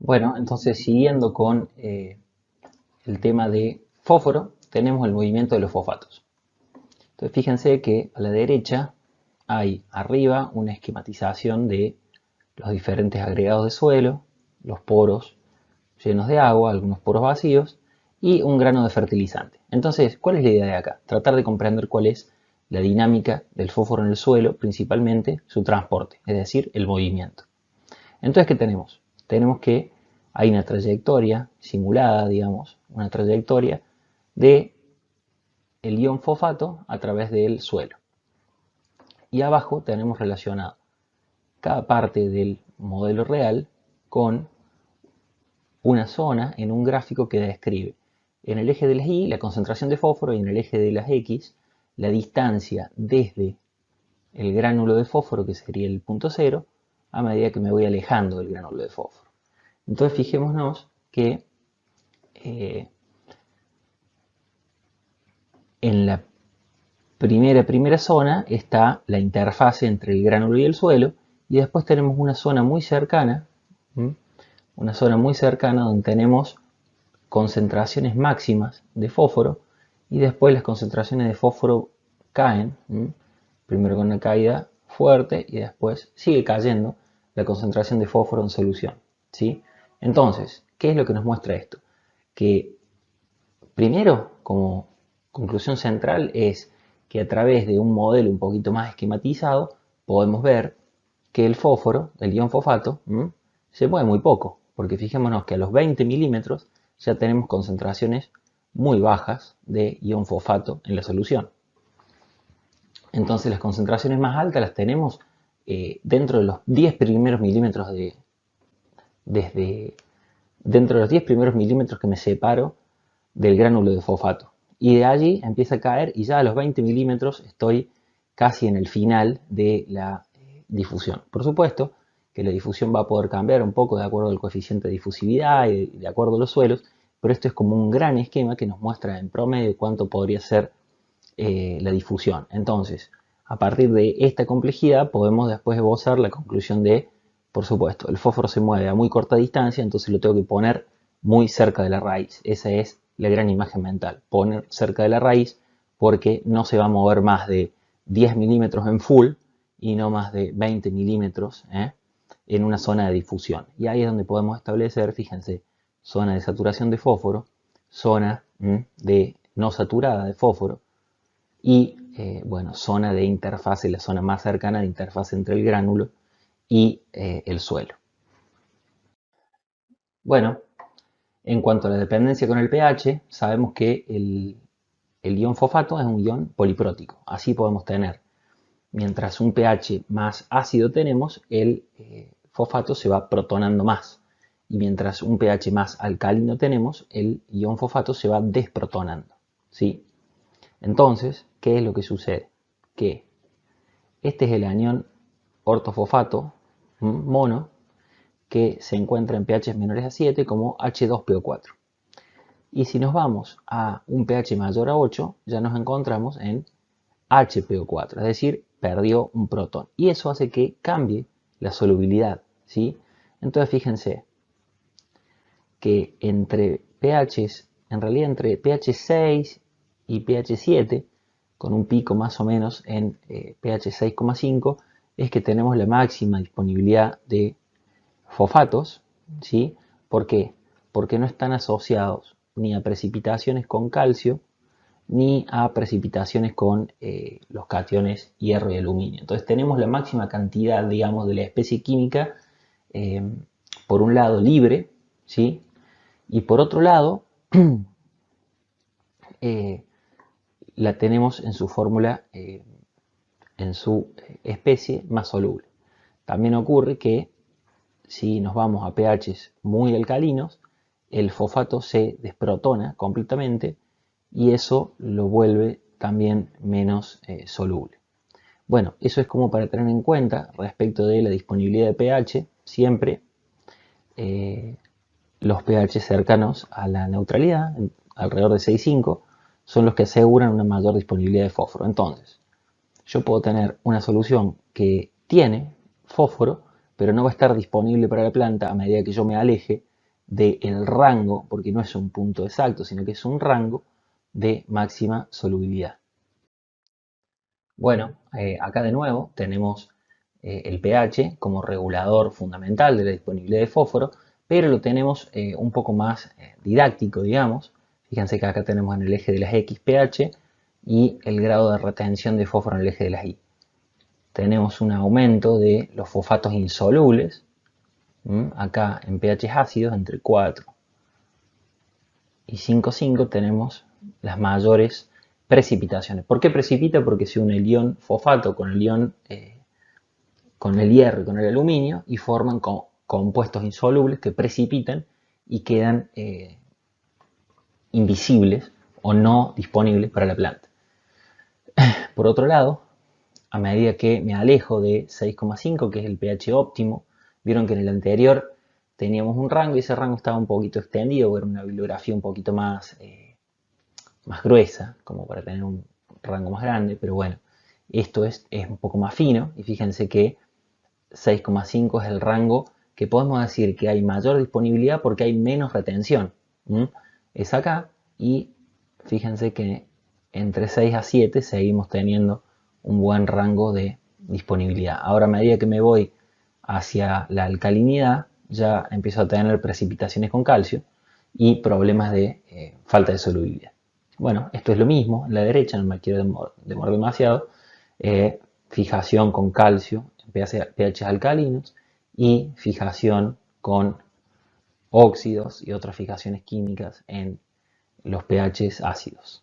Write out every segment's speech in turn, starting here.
Bueno, entonces siguiendo con el tema de fósforo, tenemos el movimiento de los fosfatos. Entonces fíjense que a la derecha hay arriba una esquematización de los diferentes agregados de suelo, los poros llenos de agua, algunos poros vacíos y un grano de fertilizante. Entonces, ¿cuál es la idea de acá? Tratar de comprender cuál es la dinámica del fósforo en el suelo, principalmente su transporte, es decir, el movimiento. Entonces, ¿qué tenemos? Tenemos que hay una trayectoria simulada, digamos, una trayectoria de el ion fosfato a través del suelo. Y abajo tenemos relacionado cada parte del modelo real con una zona en un gráfico que describe en el eje de las Y la concentración de fósforo y en el eje de las X la distancia desde el gránulo de fósforo, que sería el punto cero, a medida que me voy alejando del gránulo de fósforo. Entonces fijémonos que en la primera zona está la interfase entre el gránulo y el suelo, y después tenemos una zona muy cercana, donde tenemos concentraciones máximas de fósforo, y después las concentraciones de fósforo caen, primero con una caída fuerte y después sigue cayendo la concentración de fósforo en solución, ¿sí? Entonces, ¿qué es lo que nos muestra esto? Que primero, como conclusión central, es que a través de un modelo un poquito más esquematizado podemos ver que el fósforo, el ion fosfato, se mueve muy poco, porque fijémonos que a los 20 milímetros ya tenemos concentraciones muy bajas de ion fosfato en la solución. Entonces las concentraciones más altas las tenemos dentro de los 10 primeros milímetros desde dentro de los 10 primeros milímetros que me separo del gránulo de fosfato. Y de allí empieza a caer y ya a los 20 milímetros estoy casi en el final de la difusión. Por supuesto que la difusión va a poder cambiar un poco de acuerdo al coeficiente de difusividad y de acuerdo a los suelos, pero esto es como un gran esquema que nos muestra en promedio cuánto podría ser la difusión. Entonces, a partir de esta complejidad podemos después esbozar la conclusión de, por supuesto, el fósforo se mueve a muy corta distancia, entonces lo tengo que poner muy cerca de la raíz. Esa es la gran imagen mental, poner cerca de la raíz porque no se va a mover más de 10 milímetros en full y no más de 20 milímetros en una zona de difusión. Y ahí es donde podemos establecer, fíjense, zona de saturación de fósforo, zona de no saturada de fósforo, y bueno, zona de interfase, la zona más cercana de interfase entre el gránulo y el suelo. Bueno, en cuanto a la dependencia con el pH, sabemos que el ion fosfato es un ion poliprótico. Así podemos tener, mientras un pH más ácido tenemos, el fosfato se va protonando más. Y mientras un pH más alcalino tenemos, el ion fosfato se va desprotonando, ¿sí? Entonces, ¿qué es lo que sucede? Que este es el anión ortofosfato mono que se encuentra en pH menores a 7 como H2PO4. Y si nos vamos a un pH mayor a 8, ya nos encontramos en HPO4, es decir, perdió un protón. Y eso hace que cambie la solubilidad, ¿sí? Entonces fíjense que entre pHs, en realidad entre pH 6 y pH 7, con un pico más o menos en pH 6,5, es que tenemos la máxima disponibilidad de fosfatos, ¿sí? ¿Por qué? Porque no están asociados ni a precipitaciones con calcio, ni a precipitaciones con los cationes hierro y aluminio. Entonces tenemos la máxima cantidad, digamos, de la especie química, eh, por un lado libre, ¿sí? Y por otro lado, eh, la tenemos en su fórmula, en su especie más soluble. También ocurre que si nos vamos a pHs muy alcalinos, el fosfato se desprotona completamente y eso lo vuelve también menos soluble. Bueno, eso es como para tener en cuenta respecto de la disponibilidad de pH, siempre eh, los pH cercanos a la neutralidad, alrededor de 6,5, son los que aseguran una mayor disponibilidad de fósforo. Entonces, yo puedo tener una solución que tiene fósforo, pero no va a estar disponible para la planta a medida que yo me aleje del rango, porque no es un punto exacto, sino que es un rango de máxima solubilidad. Bueno, acá de nuevo tenemos el pH como regulador fundamental de la disponibilidad de fósforo, pero lo tenemos un poco más didáctico, digamos. Fíjense que acá tenemos en el eje de las X pH y el grado de retención de fósforo en el eje de las Y. Tenemos un aumento de los fosfatos insolubles, acá en pH ácidos entre 4 y 5,5 tenemos las mayores precipitaciones. ¿Por qué precipita? Porque se une el ion fosfato con el ion con el hierro y con el aluminio y forman compuestos insolubles que precipitan y quedan invisibles o no disponibles para la planta. Por otro lado, a medida que me alejo de 6,5, que es el pH óptimo, vieron que en el anterior teníamos un rango y ese rango estaba un poquito extendido, era una bibliografía un poquito más gruesa, como para tener un rango más grande, pero bueno, esto es un poco más fino y fíjense que 6,5 es el rango que podemos decir que hay mayor disponibilidad porque hay menos retención. Es acá y fíjense que entre 6 a 7 seguimos teniendo un buen rango de disponibilidad. Ahora a medida que me voy hacia la alcalinidad ya empiezo a tener precipitaciones con calcio y problemas de falta de solubilidad. Bueno, esto es lo mismo en la derecha, no me quiero demorar demasiado. Fijación con calcio en pH alcalinos y fijación con óxidos y otras fijaciones químicas en los pHs ácidos.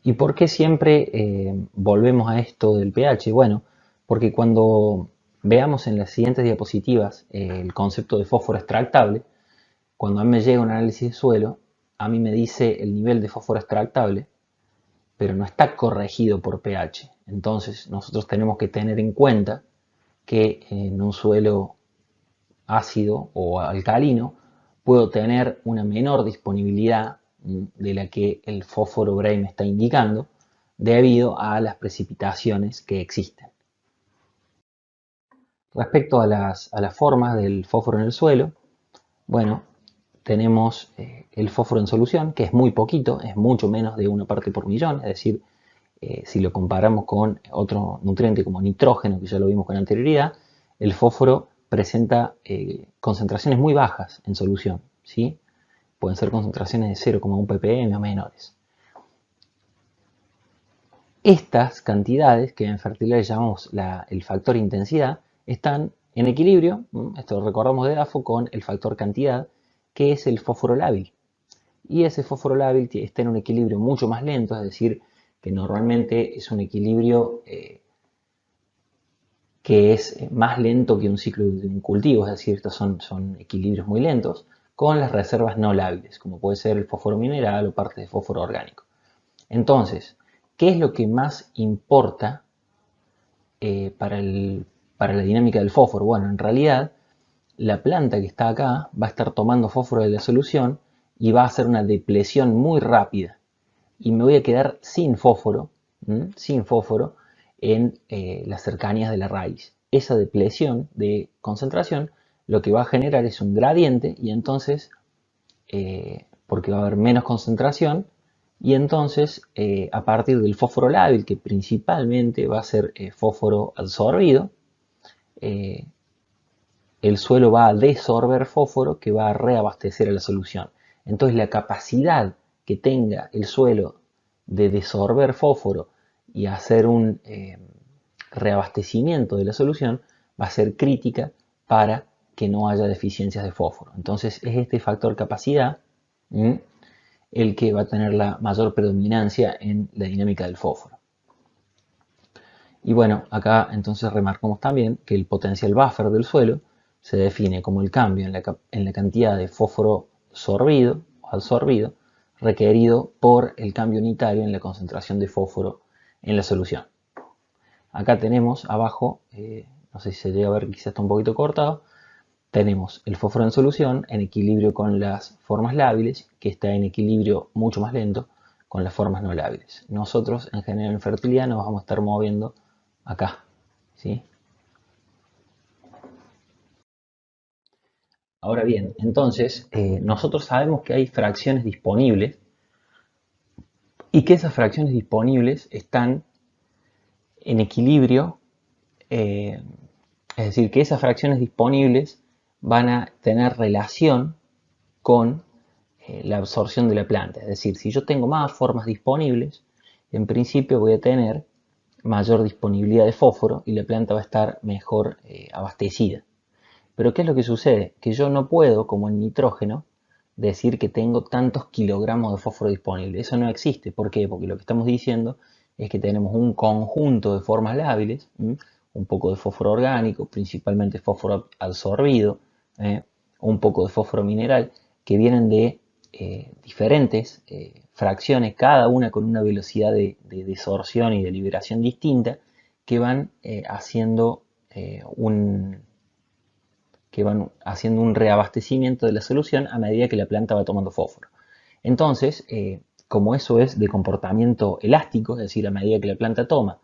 ¿Y por qué siempre volvemos a esto del pH? Bueno, porque cuando veamos en las siguientes diapositivas el concepto de fósforo extractable, cuando a mí me llega un análisis de suelo, a mí me dice el nivel de fósforo extractable, pero no está corregido por pH. Entonces nosotros tenemos que tener en cuenta que en un suelo ácido o alcalino puedo tener una menor disponibilidad de la que el fósforo Bray me está indicando debido a las precipitaciones que existen. Respecto a las formas del fósforo en el suelo, bueno, tenemos el fósforo en solución, que es muy poquito, es mucho menos de 1 parte por millón, es decir, si lo comparamos con otro nutriente como nitrógeno, que ya lo vimos con anterioridad, el fósforo presenta concentraciones muy bajas en solución, ¿sí? Pueden ser concentraciones de 0,1 ppm o menores. Estas cantidades, que en fertilidad llamamos el factor intensidad, están en equilibrio, esto lo recordamos de DAFO, con el factor cantidad, que es el fósforo lábil. Y ese fósforo lábil está en un equilibrio mucho más lento, es decir, que normalmente es un equilibrio que es más lento que un ciclo de un cultivo, es decir, estos son equilibrios muy lentos, con las reservas no lábiles, como puede ser el fósforo mineral o parte de fósforo orgánico. Entonces, ¿qué es lo que más importa para la dinámica del fósforo? Bueno, en realidad, la planta que está acá va a estar tomando fósforo de la solución y va a hacer una depresión muy rápida. Y me voy a quedar sin fósforo en las cercanías de la raíz. Esa depresión de concentración lo que va a generar es un gradiente y entonces, porque va a haber menos concentración, y entonces a partir del fósforo lábil, que principalmente va a ser fósforo absorbido, el suelo va a desorber fósforo que va a reabastecer a la solución. Entonces la capacidad que tenga el suelo de desorber fósforo y hacer un reabastecimiento de la solución va a ser crítica para que no haya deficiencias de fósforo. Entonces es este factor capacidad el que va a tener la mayor predominancia en la dinámica del fósforo. Y bueno, acá entonces remarcamos también que el potencial buffer del suelo se define como el cambio en la cantidad de fósforo absorbido requerido por el cambio unitario en la concentración de fósforo en la solución. Acá tenemos abajo, no sé si se llega a ver, quizás está un poquito cortado, tenemos el fósforo en solución en equilibrio con las formas lábiles, que está en equilibrio mucho más lento con las formas no lábiles. Nosotros en general en fertilidad nos vamos a estar moviendo acá, ¿sí? Ahora bien, entonces, nosotros sabemos que hay fracciones disponibles y que esas fracciones disponibles están en equilibrio, eh, es decir, que esas fracciones disponibles van a tener relación con la absorción de la planta. Es decir, si yo tengo más formas disponibles, en principio voy a tener mayor disponibilidad de fósforo y la planta va a estar mejor abastecida. Pero ¿qué es lo que sucede? Que yo no puedo, como en nitrógeno, decir que tengo tantos kilogramos de fósforo disponible. Eso no existe. ¿Por qué? Porque lo que estamos diciendo es que tenemos un conjunto de formas lábiles, un poco de fósforo orgánico, principalmente fósforo absorbido, ¿eh? Un poco de fósforo mineral, que vienen de diferentes fracciones, cada una con una velocidad de desorción y de liberación distinta, que van haciendo un reabastecimiento de la solución a medida que la planta va tomando fósforo. Entonces, como eso es de comportamiento elástico, es decir, a medida que la planta toma,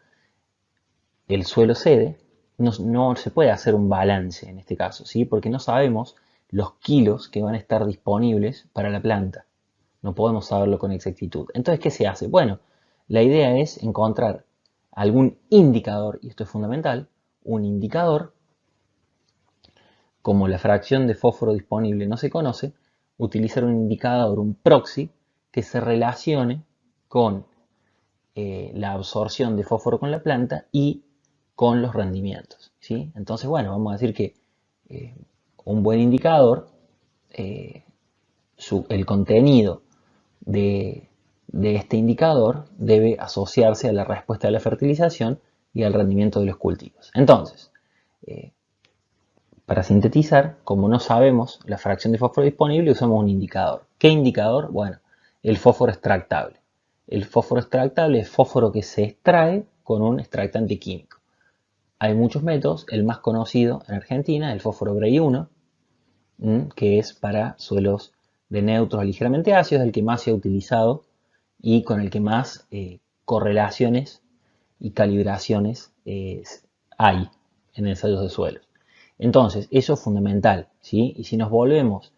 el suelo cede, no se puede hacer un balance en este caso, ¿sí? Porque no sabemos los kilos que van a estar disponibles para la planta. No podemos saberlo con exactitud. Entonces, ¿qué se hace? Bueno, la idea es encontrar algún indicador, y esto es fundamental, un indicador, como la fracción de fósforo disponible no se conoce, utilizar un indicador, un proxy, que se relacione con la absorción de fósforo con la planta y con los rendimientos, ¿sí? Entonces, bueno, vamos a decir que eh, un buen indicador, eh, el contenido de, de este indicador debe asociarse a la respuesta de la fertilización y al rendimiento de los cultivos. Entonces, eh, para sintetizar, como no sabemos la fracción de fósforo disponible, usamos un indicador. ¿Qué indicador? Bueno, el fósforo extractable. El fósforo extractable es fósforo que se extrae con un extractante químico. Hay muchos métodos, el más conocido en Argentina, el fósforo Bray 1, que es para suelos de neutros a ligeramente ácidos, el que más se ha utilizado y con el que más correlaciones y calibraciones hay en ensayos de suelos. Entonces, eso es fundamental, ¿sí? Y si nos volviéramos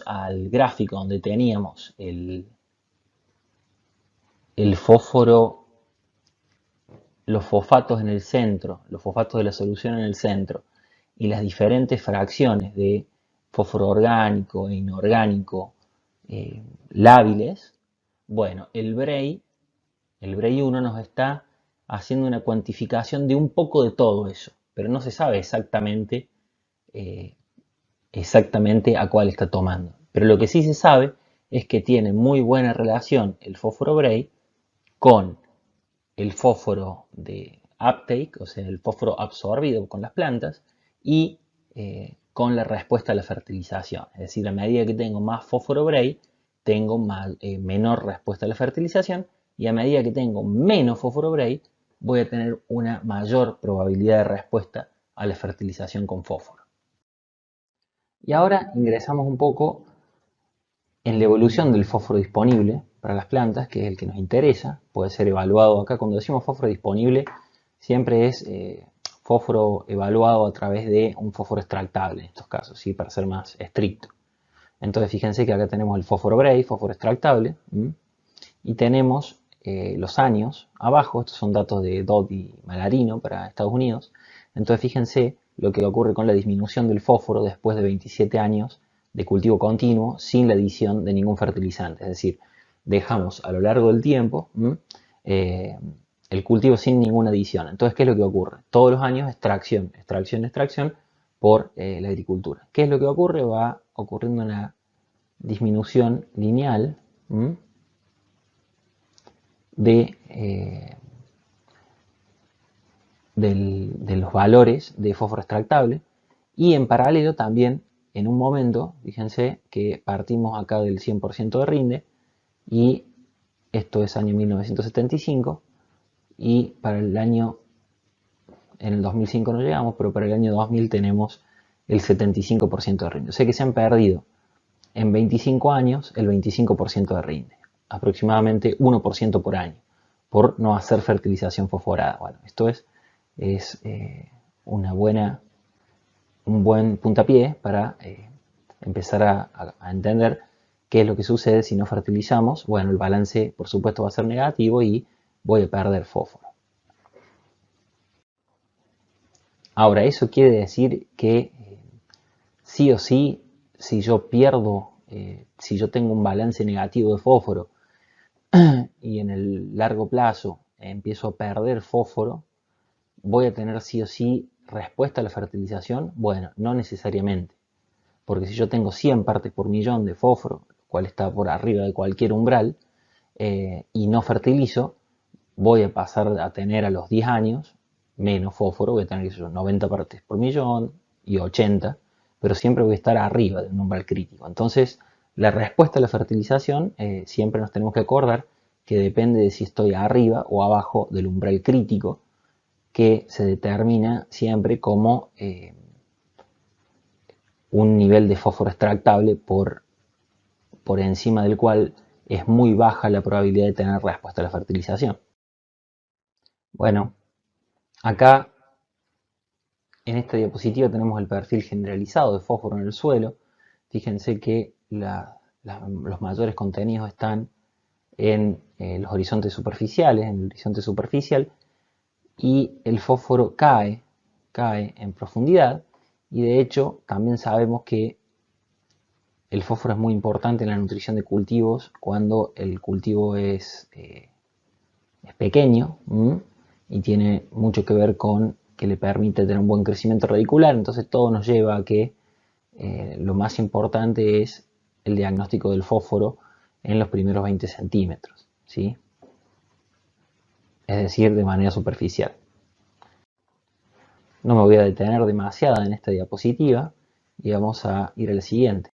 al gráfico donde teníamos el fósforo, los fosfatos en el centro, los fosfatos de la solución en el centro, y las diferentes fracciones de fósforo orgánico e inorgánico lábiles, bueno, el Bray 1 nos está haciendo una cuantificación de un poco de todo eso, pero no se sabe eh, exactamente a cuál está tomando. Pero lo que sí se sabe es que tiene muy buena relación el fósforo Bray con el fósforo de uptake, o sea, el fósforo absorbido con las plantas, y con la respuesta a la fertilización. Es decir, a medida que tengo más fósforo Bray, tengo menor respuesta a la fertilización, y a medida que tengo menos fósforo Bray, voy a tener una mayor probabilidad de respuesta a la fertilización con fósforo. Y ahora ingresamos un poco en la evolución del fósforo disponible para las plantas, que es el que nos interesa. Puede ser evaluado acá. Cuando decimos fósforo disponible, siempre es fósforo evaluado a través de un fósforo extractable, en estos casos, ¿sí? Para ser más estricto. Entonces, fíjense que acá tenemos el fósforo Bray, fósforo extractable, y tenemos los años abajo. Estos son datos de Dodd y Malarino para Estados Unidos. Entonces, fíjense lo que ocurre con la disminución del fósforo después de 27 años de cultivo continuo sin la adición de ningún fertilizante. Es decir, dejamos a lo largo del tiempo el cultivo sin ninguna adición. Entonces, ¿qué es lo que ocurre? Todos los años extracción, extracción, extracción por la agricultura. ¿Qué es lo que ocurre? Va ocurriendo una disminución lineal de los valores de fósforo extractable, y en paralelo también en un momento, fíjense que partimos acá del 100% de rinde, y esto es año 1975, y para el año, en el 2005 no llegamos, pero para el año 2000 tenemos el 75% de rinde. O sea que se han perdido en 25 años el 25% de rinde, aproximadamente 1% por año, por no hacer fertilización fosforada. Bueno, esto es una buena un buen puntapié para empezar a entender qué es lo que sucede si no fertilizamos. Bueno, el balance por supuesto va a ser negativo y voy a perder fósforo. Ahora, eso quiere decir que sí o sí, si yo pierdo, si yo tengo un balance negativo de fósforo y en el largo plazo empiezo a perder fósforo, ¿voy a tener sí o sí respuesta a la fertilización? Bueno, no necesariamente, porque si yo tengo 100 partes por millón de fósforo, lo cual está por arriba de cualquier umbral, y no fertilizo, voy a pasar a tener a los 10 años menos fósforo, voy a tener 90 partes por millón y 80, pero siempre voy a estar arriba de un umbral crítico. Entonces, la respuesta a la fertilización, siempre nos tenemos que acordar que depende de si estoy arriba o abajo del umbral crítico, que se determina siempre como un nivel de fósforo extractable por encima del cual es muy baja la probabilidad de tener respuesta a la fertilización. Bueno, acá en esta diapositiva tenemos el perfil generalizado de fósforo en el suelo. Fíjense que los mayores contenidos están en los horizontes superficiales, en el horizonte superficial, y el fósforo cae en profundidad, y de hecho también sabemos que el fósforo es muy importante en la nutrición de cultivos cuando el cultivo es pequeño y tiene mucho que ver con que le permite tener un buen crecimiento radicular. Entonces todo nos lleva a que lo más importante es el diagnóstico del fósforo en los primeros 20 centímetros, ¿sí? Es decir, de manera superficial. No me voy a detener demasiado en esta diapositiva y vamos a ir a la siguiente.